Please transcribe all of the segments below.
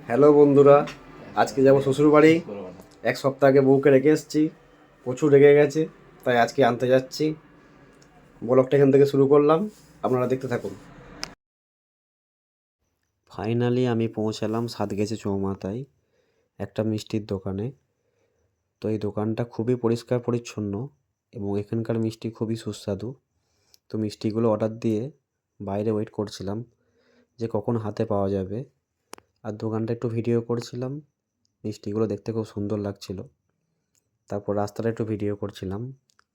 Hello বন্ধুরা, আজকে যাব শ্বশুরবাড়ি। এক সপ্তাহ আগে বউকে রেখে এসেছি, প্রচুর রেগে গেছে, তাই আজকে আনতে যাচ্ছি। ব্লগটা এখান থেকে শুরু করলাম, আপনারা দেখতে থাকুন। ফাইনালি আমি পৌঁছালাম সাতগেছে চৌমাথায় একটা মিষ্টির দোকানে। তো এই দোকানটা খুবই পরিষ্কার পরিচ্ছন্ন এবং এখানকার মিষ্টি খুবই সুস্বাদু। তো মিষ্টিগুলো অর্ডার দিয়ে বাইরে ওয়েট করছিলাম যে কখন হাতে পাওয়া যাবে, আর দোকানটা একটু ভিডিও করছিলাম। মিষ্টিগুলো দেখতে খুব সুন্দর লাগছিল। তারপর রাস্তাটা একটু ভিডিও করছিলাম।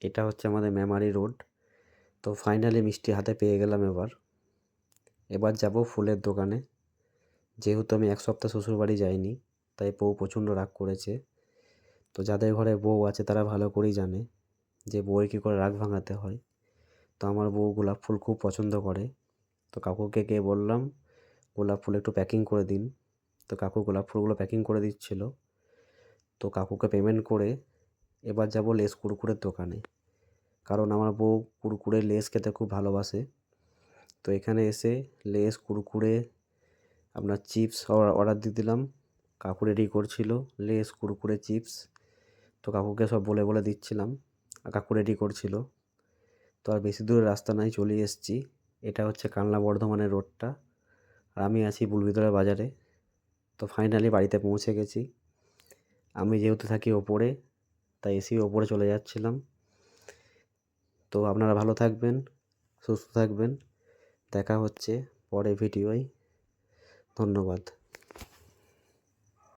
এটা হচ্ছে আমাদের মেমারি রোড। তো ফাইনালি মিষ্টি হাতে পেয়ে গেলাম। এবার যাব ফুলের দোকানে। যেহেতু আমি এক সপ্তাহ শ্বশুরবাড়ি যাইনি, তাই বউ প্রচণ্ড রাগ করেছে। তো যাদের ঘরে বউ আছে তারা ভালো করেই জানে যে বউয়ের কী করে রাগ ভাঙাতে হয়। তো আমার বউ গোলাপ ফুল খুব পছন্দ করে। তো কাকুকে গিয়ে বললাম গোলাপ ফুল একটু প্যাকিং করে দিন। তো কাকু গোলাপ ফুলগুলো প্যাকিং করে দিচ্ছিল। তো কাকুকে পেমেন্ট করে এবার যাব লেস কুরকুরের দোকানে, কারণ আমার বউ কুরকুরে লেস খেতে খুব ভালোবাসে। তো এখানে এসে লেস কুরকুরে আপনার চিপস অর্ডার দিয়ে দিলাম। কাকু রেডি করছিল লেস কুরকুরে চিপস। তো কাকুকে সব বলে বলে দিচ্ছিলাম, আর কাকু রেডি করছিল। তো আর বেশি দূরের রাস্তা নাই, চলে এসেছি। এটা হচ্ছে কালনা বর্ধমানের রোডটা, আর আমি আছি বুলবিতলা বাজারে। তো ফাইনালি বাড়িতে পৌঁছে গেছি। আমি যেহেতু থাকি ওপরে, তাই এসি ওপরে চলে যাচ্ছিলাম। তো আপনারা ভালো থাকবেন, সুস্থ থাকবেন। দেখা হচ্ছে পরে ভিডিওয়। ধন্যবাদ।